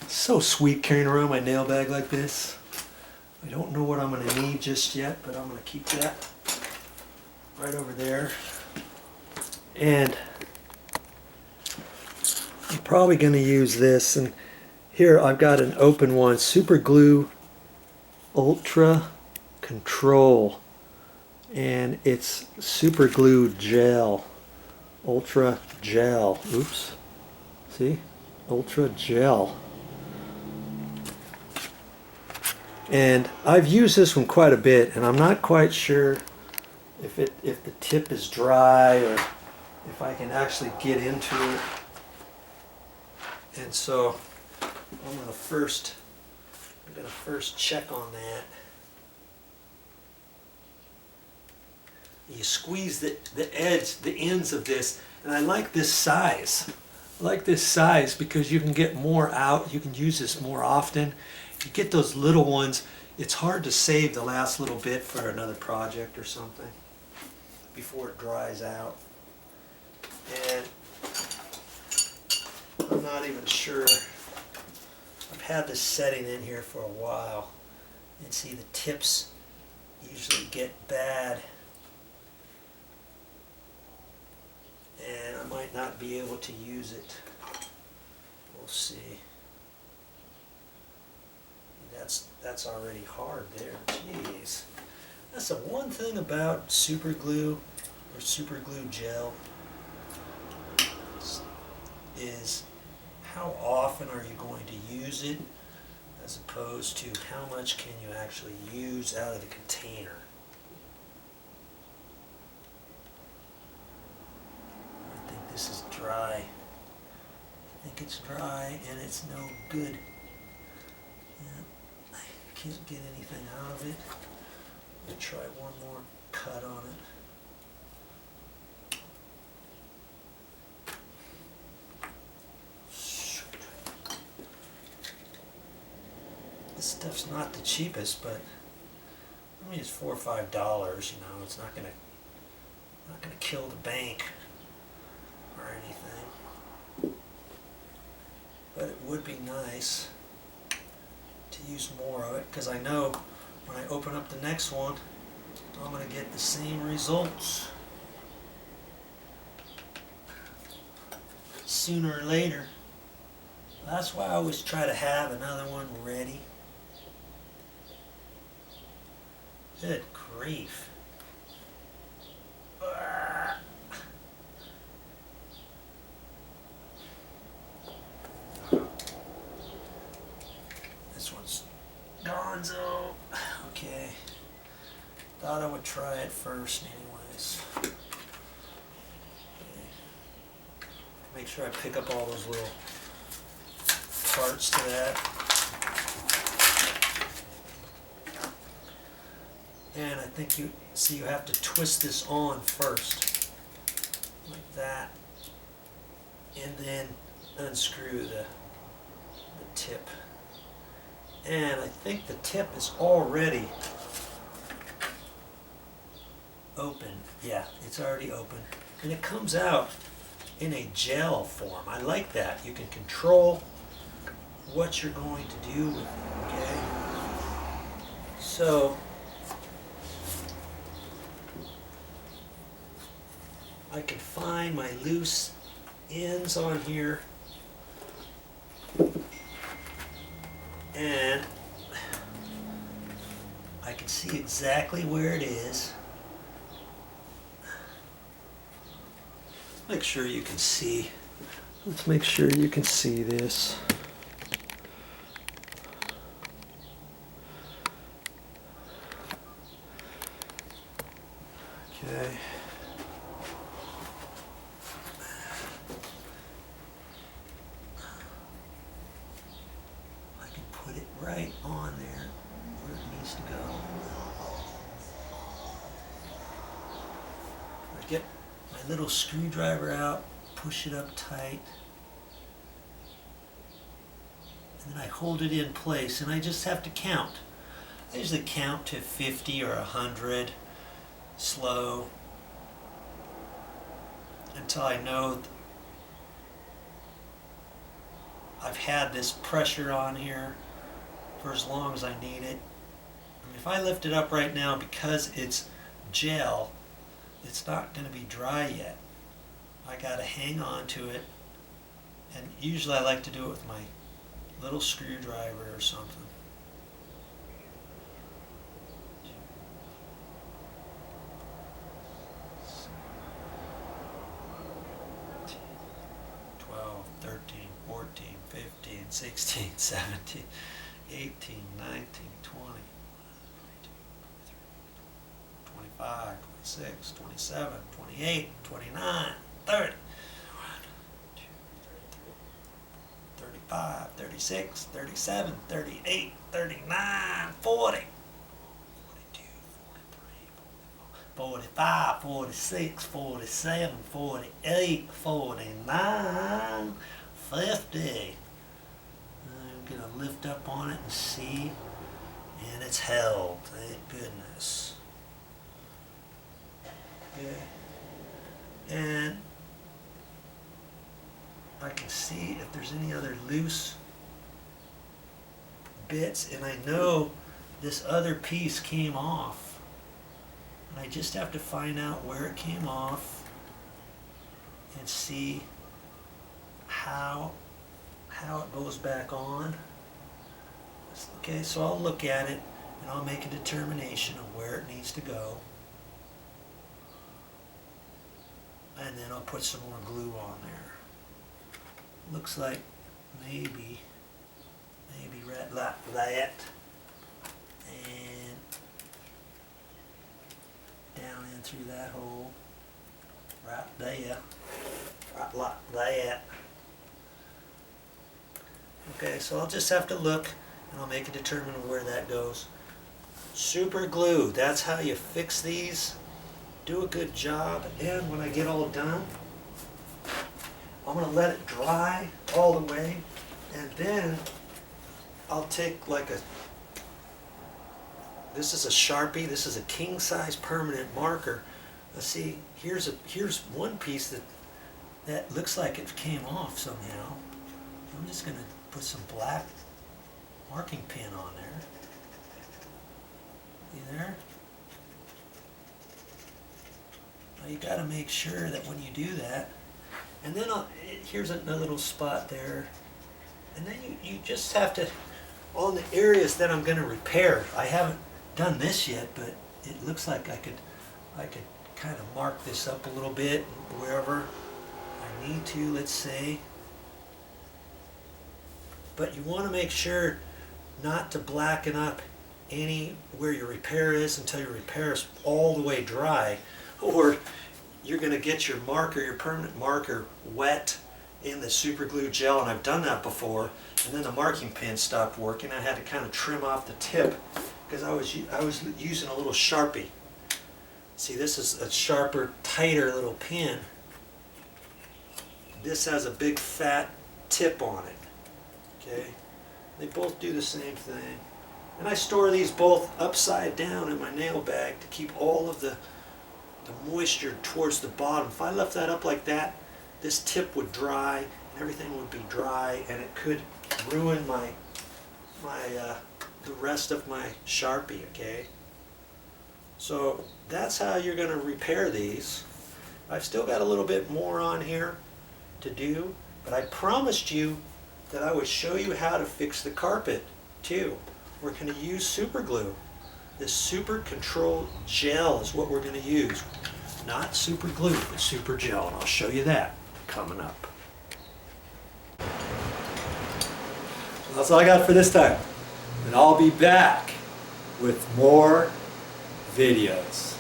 So sweet carrying around my nail bag like this. I don't know what I'm going to need just yet, but I'm going to keep that right over there. And I'm probably going to use this. And here I've got an open one, Super Glue Ultra Control. And it's Super Glue Gel. Ultra Gel. Oops. See? Ultra Gel. And I've used this one quite a bit, and I'm not quite sure if the tip is dry or if I can actually get into it. And so I'm gonna first check on that. You squeeze the ends of this, and I like this size. I like this size because you can get more out. You can use this more often. You get those little ones, it's hard to save the last little bit for another project or something before it dries out. And I'm not even sure. I've had this setting in here for a while, and see the tips usually get bad, and I might not be able to use it. We'll see. That's already hard there. Jeez. That's the one thing about super glue or super glue gel is how often are you going to use it as opposed to how much can you actually use out of the container. I think this is dry. I think it's dry and it's no good. Can't get anything out of it. I'll try one more cut on it. Shoot. This stuff's not the cheapest, but I mean it's $4 or $5. You know, it's not gonna kill the bank or anything. But it would be nice to use more of it, because I know when I open up the next one I'm going to get the same results sooner or later. That's why I always try to have another one ready. Good grief. Gonzo. Okay. Thought I would try it first anyways. Okay. Make sure I pick up all those little parts to that. And I think you have to twist this on first. Like that. And then unscrew the tip. And I think the tip is already open. Yeah, it's already open. And it comes out in a gel form. I like that. You can control what you're going to do with it, okay? So, I can find my loose ends on here. And I can see exactly where it is. Make sure you can see. Let's make sure you can see this. Okay. Right on there where it needs to go. I get my little screwdriver out, push it up tight, and then I hold it in place, and I just have to count. I usually count to 50 or 100 slow until I know I've had this pressure on here for as long as I need it. I mean, if I lift it up right now, because it's gel, it's not going to be dry yet. I got to hang on to it, and usually I like to do it with my little screwdriver or something. $12, $13, $14, $15, $16, $17, $18, $19, $20, $25, $26, $27, $28, $29, $30, $35, $36, $37, $38, $39, $40, $45, $46, $47, $48, $49, $50. I'm going to lift up on it and see, and it's held, thank goodness. Okay. And I can see if there's any other loose bits, and I know this other piece came off, and I just have to find out where it came off and see how it goes back on. Okay, so I'll look at it and I'll make a determination of where it needs to go, and then I'll put some more glue on there. Looks like maybe right like that, and down in through that hole, right there, right like that. Okay, so I'll just have to look and I'll make a determination of where that goes. Super glue, that's how you fix these. Do a good job, and when I get all done, I'm going to let it dry all the way, and then I'll take like this is a Sharpie, this is a king size permanent marker. Let's see, here's one piece that looks like it came off somehow. I'm just going to put some black marking pin on there. See there? Now you got to make sure that when you do that, and then here's a little spot there, and then you just have to, on the areas that I'm going to repair, I haven't done this yet, but it looks like I could kind of mark this up a little bit wherever I need to, let's say. But you want to make sure not to blacken up any where your repair is until your repair is all the way dry, or you're going to get your marker, your permanent marker, wet in the super glue gel, and I've done that before, and then the marking pin stopped working. I had to kind of trim off the tip because I was using a little Sharpie. See, this is a sharper, tighter little pin. This has a big fat tip on it. Okay, they both do the same thing, and I store these both upside down in my nail bag to keep all of the moisture towards the bottom. If I left that up like that, this tip would dry and everything would be dry, and it could ruin the rest of my Sharpie. Okay, so that's how you're going to repair these. I've still got a little bit more on here to do, but I promised you that I would show you how to fix the carpet too. We're going to use super glue. This super control gel is what we're going to use. Not super glue, but super gel, and I'll show you that coming up. So that's all I got for this time. And I'll be back with more videos.